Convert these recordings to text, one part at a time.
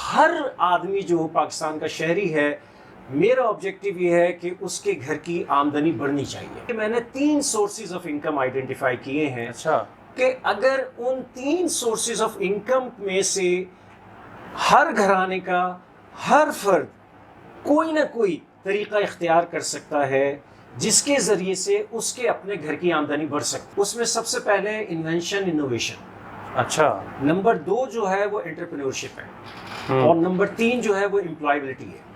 ہر آدمی جو پاکستان کا شہری ہے، میرا آبجیکٹیو یہ ہے کہ اس کے گھر کی آمدنی بڑھنی چاہیے. میں نے 3 سورسز آف انکم آئیڈینٹیفائی کیے ہیں. اچھا. کہ اگر ان 3 سورسز آف انکم میں سے ہر گھرانے کا ہر فرد کوئی نہ کوئی طریقہ اختیار کر سکتا ہے جس کے ذریعے سے اس کے اپنے گھر کی آمدنی بڑھ سکتی. اس میں سب سے پہلے انوینشن، انوویشن. اچھا. نمبر 2 جو ہے وہ انٹرپرینورشپ ہے، اور نمبر 3 جو ہے وہ امپلائبلٹی ہے.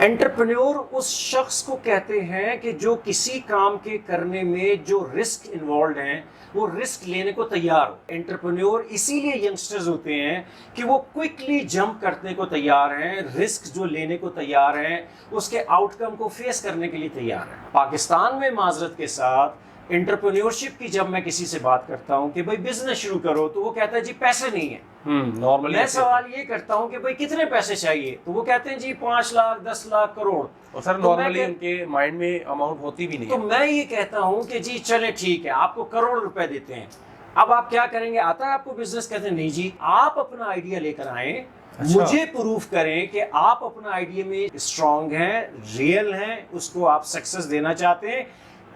انٹرپرینور اس شخص کو کہتے ہیں کہ جو کسی کام کے کرنے میں جو رسک انوالوڈ ہیں وہ رسک لینے کو تیار ہو. انٹرپرینور اسی لیے ینگسٹرز ہوتے ہیں کہ وہ کوئکلی جمپ کرنے کو تیار ہیں، رسک جو لینے کو تیار ہیں، اس کے آؤٹ کم کو فیس کرنے کے لیے تیار ہیں. پاکستان میں معذرت کے ساتھ انٹرپرینورشپ کی جب میں کسی سے بات کرتا ہوں کہ بھائی بزنس شروع کرو، تو وہ کہتا ہے جی پیسے نہیں ہیں. نارملی میں سوال یہ کرتا ہوں کہ بھائی کتنے پیسے چاہیے، تو وہ کہتے ہیں جی 5 لاکھ 10 لاکھ کروڑ. اور سر نارملی ان کے مائنڈ میں اماؤنٹ ہوتی بھی نہیں. تو میں یہ کہتا ہوں کہ جی چلے ٹھیک ہے، آپ کو کروڑ روپے دیتے ہیں، اب آپ کیا کریں گے؟ آتا ہے آپ کو بزنس؟ کہتے ہیں نہیں جی، آپ اپنا آئیڈیا لے کر آئیں، مجھے پروف کریں کہ آپ اپنا آئیڈیا میں اسٹرانگ ہیں، ریئل ہیں، اس کو آپ سکسس دینا چاہتے ہیں.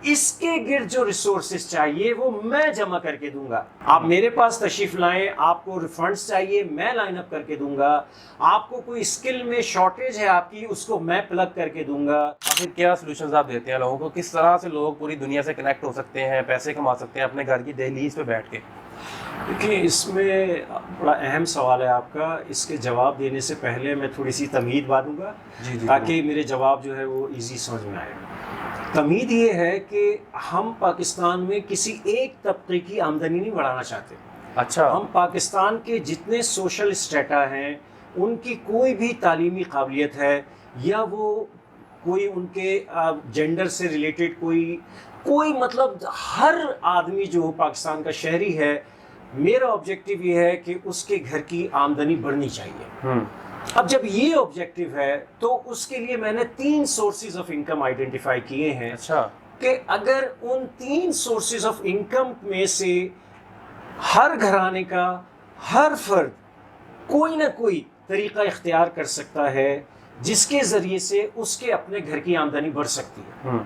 اس کے گرد جو ریسورسز چاہیے وہ میں جمع کر کے دوں گا. آپ میرے پاس تشریف لائیں، آپ کو ریفنڈز چاہیے میں لائن اپ کر کے دوں گا. آپ کو کوئی اسکل میں شارٹیج ہے آپ کی، اس کو میں پلگ کر کے دوں گا. آخر کیا سولوشنز آپ دیتے ہیں لوگوں کو؟ کس طرح سے لوگ پوری دنیا سے کنیکٹ ہو سکتے ہیں، پیسے کما سکتے ہیں اپنے گھر کی دہلیز پہ بیٹھ کے؟ دیکھیں، اس میں بڑا اہم سوال ہے آپ کا. اس کے جواب دینے سے پہلے میں تھوڑی سی تمہید باندھوں گا تاکہ میرے جواب جو ہے وہ ایزی سمجھ میں آئے. تمہید یہ ہے کہ ہم پاکستان میں کسی ایک طبقے کی آمدنی نہیں بڑھانا چاہتے. اچھا. ہم پاکستان کے جتنے سوشل اسٹیٹا ہیں، ان کی کوئی بھی تعلیمی قابلیت ہے یا وہ کوئی ان کے جینڈر سے ریلیٹڈ کوئی مطلب ہر آدمی جو پاکستان کا شہری ہے، میرا آبجیکٹیو یہ ہے کہ اس کے گھر کی آمدنی بڑھنی چاہیے. اب جب یہ آبجیکٹیو ہے تو اس کے لیے میں نے 3 سورسز آف انکم آئیڈینٹیفائی کیے ہیں. اچھا. کہ اگر ان 3 سورسز آف انکم میں سے ہر گھرانے کا ہر فرد کوئی نہ کوئی طریقہ اختیار کر سکتا ہے جس کے ذریعے سے اس کے اپنے گھر کی آمدنی بڑھ سکتی ہے.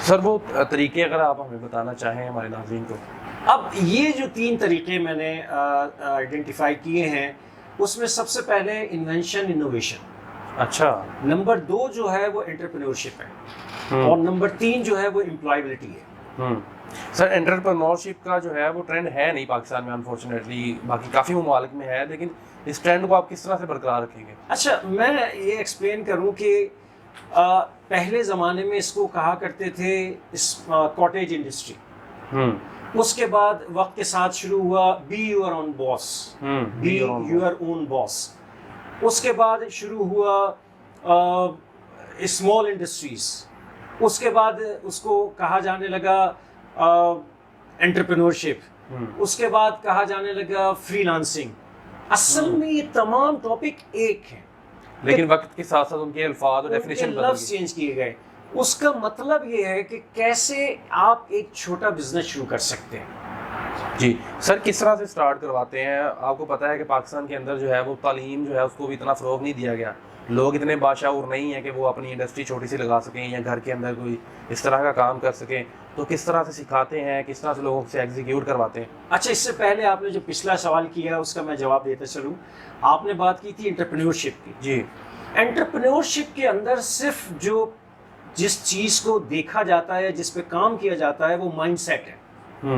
سر وہ طریقے اگر آپ ہمیں بتانا چاہیں ہمارے ناظرین کو. اب یہ جو 3 طریقے میں نے آئیڈینٹیفائی کیے ہیں، اس میں سب سے پہلے انوینشن، انوویشن. اچھا. نمبر 2 جو ہے وہ انٹرپرینورشپ ہے، اور نمبر 3 جو ہے وہ امپلائبلٹی ہے. سر انٹرپرینورشپ کا جو ہے وہ ٹرینڈ ہے نہیں پاکستان میں انفارچونیٹلی، باقی کافی ممالک میں ہے، لیکن اس ٹرینڈ کو آپ کس طرح سے برقرار رکھیں گے؟ اچھا، میں یہ ایکسپلین کروں کہ پہلے زمانے میں اس کو کہا کرتے تھے کاٹیج انڈسٹری. اس کے بعد وقت کے ساتھ شروع ہوا be your own boss, be your own boss. اس کے بعد شروع ہوا اسمال انڈسٹریز. اس کے بعد اس کو کہا جانے لگا انٹرپرینورشپ. اس کے بعد کہا جانے لگا فری لانسنگ. اصل میں یہ تمام ٹاپک ایک ہیں، لیکن وقت کے ساتھ ساتھ ان کے الفاظ اور ڈیفینیشن لفظ چینج کیے گئے. اس کا مطلب یہ ہے کہ کیسے آپ ایک چھوٹا بزنس شروع کر سکتے ہیں. جی سر، کس طرح سے سٹارٹ کرواتے ہیں؟ آپ کو پتہ ہے کہ پاکستان کے اندر جو ہے وہ تعلیم جو ہے اس کو بھی اتنا فروغ نہیں دیا گیا. لوگ اتنے باشعور نہیں ہیں کہ وہ اپنی انڈسٹری چھوٹی سی لگا سکیں یا گھر کے اندر کوئی اس طرح کا کام کر سکیں. تو کس طرح سے سکھاتے ہیں، کس طرح سے لوگوں سے ایگزیکیوٹ کرواتے ہیں؟ اچھا، اس سے پہلے آپ نے جو پچھلا سوال کیا اس کا میں جواب دیتا چلوں. آپ نے بات کی تھی انٹرپرینورشپ کی. جی. انٹرپرینورشپ کے اندر صرف جس چیز کو دیکھا جاتا ہے، جس پہ کام کیا جاتا ہے، وہ مائنڈ سیٹ ہے.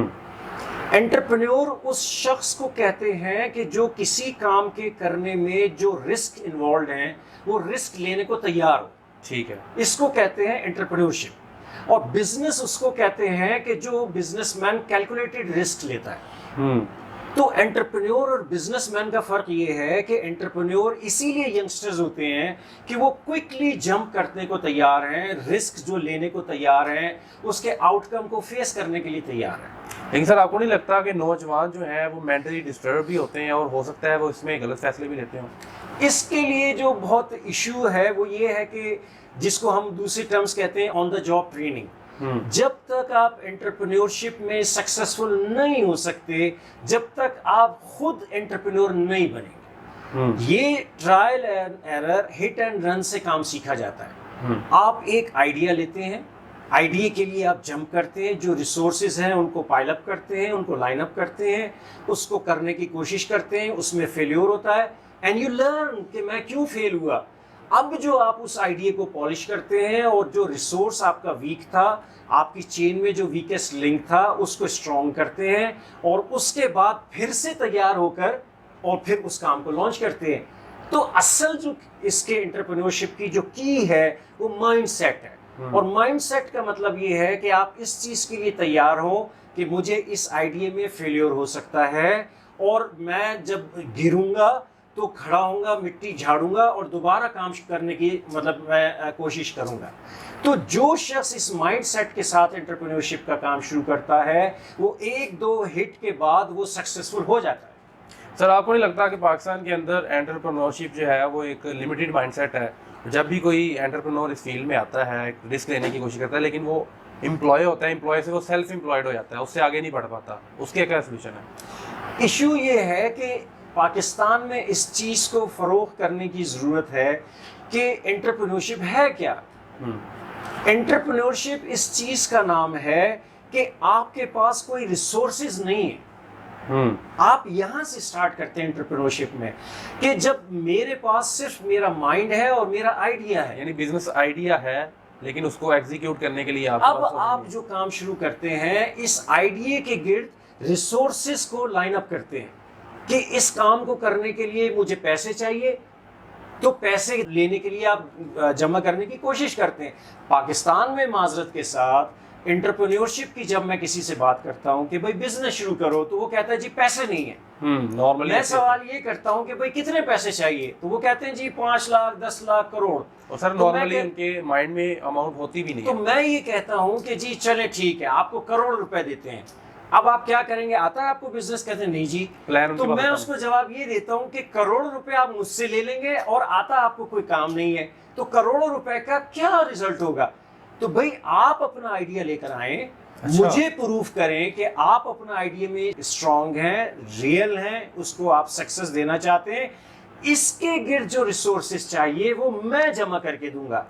انٹرپرینور اس شخص کو کہتے ہیں کہ جو کسی کام کے کرنے میں جو رسک انوالوڈ ہیں وہ رسک لینے کو تیار ہو. ٹھیک ہے. اس کو کہتے ہیں انٹرپرینورشپ. اور بزنس اس کو کہتے ہیں کہ جو بزنس مین کیلکولیٹڈ رسک لیتا ہے. تو انٹرپرینور اور بزنس مین کا فرق یہ ہے کہ انٹرپرینور اسی لیے ینگسٹرز ہوتے ہیں کہ وہ کوئکلی جمپ کرنے کو تیار ہیں، رسک جو لینے کو تیار ہیں، اس کے آؤٹ کم کو فیس کرنے کے لیے تیار ہیں. لیکن سر آپ کو نہیں لگتا کہ نوجوان جو ہیں وہ مینٹلی ڈسٹرب بھی ہوتے ہیں اور ہو سکتا ہے وہ اس میں غلط فیصلے بھی لیتے ہوں؟ اس کے لیے جو بہت ایشو ہے وہ یہ ہے کہ جس کو ہم دوسری ٹرمز کہتے ہیں آن دا جاب ٹریننگ. جب تک آپ انٹرپرینورشپ میں سکسیسفل نہیں ہو سکتے، جب تک آپ خود انٹرپرینور نہیں بنیں گے. یہ trial and error hit and run سے کام سیکھا جاتا ہے. آپ ایک آئیڈیا لیتے ہیں, آئیڈیا کے لیے آپ جمپ کرتے ہیں, جو ریسورسز ہیں ان کو پائل اپ کرتے ہیں, ان کو لائن اپ کرتے ہیں, اس کو کرنے کی کوشش کرتے ہیں, اس میں فیلیور ہوتا ہے, اینڈ یو لرن کہ میں کیوں فیل ہوا. اب جو آپ اس آئیڈیا کو پالش کرتے ہیں اور جو ریسورس آپ کا ویک تھا, آپ کی چین میں جو ویکسٹ لنک تھا, اس کو اسٹرانگ کرتے ہیں, اور اس کے بعد پھر سے تیار ہو کر اور پھر اس کام کو لانچ کرتے ہیں. تو اصل جو اس کے انٹرپرینیورشپ کی جو کی ہے وہ مائنڈ سیٹ ہے. اور مائنڈ سیٹ کا مطلب یہ ہے کہ آپ اس چیز کے لیے تیار ہو کہ مجھے اس آئیڈیا میں فیلیور ہو سکتا ہے, اور میں جب گروں گا تو کھڑا ہوں گا, مٹی جھاڑوں گا اور دوبارہ کام کرنے کی میں کوشش کروں گا. تو جو شخص اس مائنڈ سیٹ کے ساتھ انٹرپرینیورشپ کا کام شروع کرتا ہے وہ 1-2 ہٹ کے بعد وہ سکسیسفل ہو جاتا ہے. سر آپ کو نہیں لگتا کہ پاکستان کے اندر انٹرپرینورشپ جو ہے وہ ایک لمیٹڈ مائنڈ سیٹ ہے؟ جب بھی کوئی انٹرپرینور اس فیلڈ میں آتا ہے رسک لینے کی کوشش کرتا ہے, لیکن وہ امپلائی ہوتا ہے, امپلائی سے وہ سیلف امپلائڈ ہو جاتا ہے, اس سے آگے نہیں بڑھ پاتا, اس کے کیا سولوشن ہے؟ ایشو یہ ہے کہ پاکستان میں اس چیز کو فروغ کرنے کی ضرورت ہے کہ انٹرپرینورشپ ہے کیا. انٹرپرینورشپ اس چیز کا نام ہے کہ آپ کے پاس کوئی ریسورسز نہیں ہے. آپ یہاں سے سٹارٹ کرتے ہیں انٹرپرینورشپ میں کہ جب میرے پاس صرف میرا مائنڈ ہے اور میرا آئیڈیا ہے, یعنی بزنس آئیڈیا ہے لیکن اس کو ایگزیکیوٹ کرنے کے لیے اب آپ جو کام شروع کرتے ہیں اس آئیڈیا کے گرد ریسورسز کو لائن اپ کرتے ہیں کہ اس کام کو کرنے کے لیے مجھے پیسے چاہیے, تو پیسے لینے کے لیے آپ جمع کرنے کی کوشش کرتے ہیں. پاکستان میں معذرت کے ساتھ انٹرپرینیورشپ کی جب میں کسی سے بات کرتا ہوں کہ بھائی بزنس شروع کرو, تو وہ کہتا ہے جی پیسے نہیں ہیں. میں سوال یہ کرتا ہوں کہ بھائی کتنے پیسے چاہیے, تو وہ کہتے ہیں جی 5 لاکھ 10 لاکھ کروڑ. اور سر نارملی ان کے مائنڈ میں اماؤنٹ ہوتی بھی نہیں. تو میں یہ کہتا ہوں کہ جی چلے ٹھیک ہے, آپ کو کروڑ روپے دیتے ہیں, اب آپ کیا کریں گے, آتا ہے آپ کو بزنس؟ کہتے ہیں نہیں جی. تو میں اس کو جواب یہ دیتا ہوں کہ کروڑ روپے آپ مجھ سے لے لیں گے اور آتا آپ کو کوئی کام نہیں ہے, تو کروڑوں روپے کا کیا ریزلٹ ہوگا؟ تو بھائی آپ اپنا آئیڈیا لے کر آئیں, مجھے پروف کریں کہ آپ اپنا آئیڈیا میں اسٹرانگ ہیں, ریئل ہیں, اس کو آپ سکسیس دینا چاہتے ہیں, اس کے گرد جو ریسورسز چاہیے وہ میں جمع کر کے دوں گا.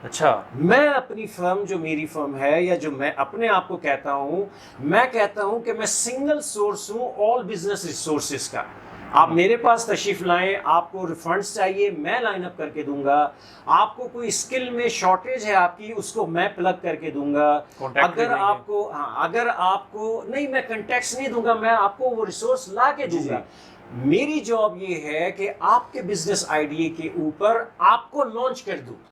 اچھا, میں اپنی فرم, جو میری فرم ہے یا جو میں اپنے آپ کو کہتا ہوں, میں کہتا ہوں کہ میں سنگل سورس ہوں آل بزنس ریسورسز کا. آپ میرے پاس تشریف لائیں, آپ کو ریفنڈس چاہیے میں لائن اپ کر کے دوں گا, آپ کو کوئی اسکل میں شارٹیج ہے آپ کی, اس کو میں پلگ کر کے دوں گا. اگر آپ کو نہیں, میں کنٹیکٹس نہیں دوں گا, میں آپ کو وہ ریسورس لا کے دوں گا. میری جاب یہ ہے کہ آپ کے بزنس آئیڈیا کے اوپر آپ کو لانچ کر دوں.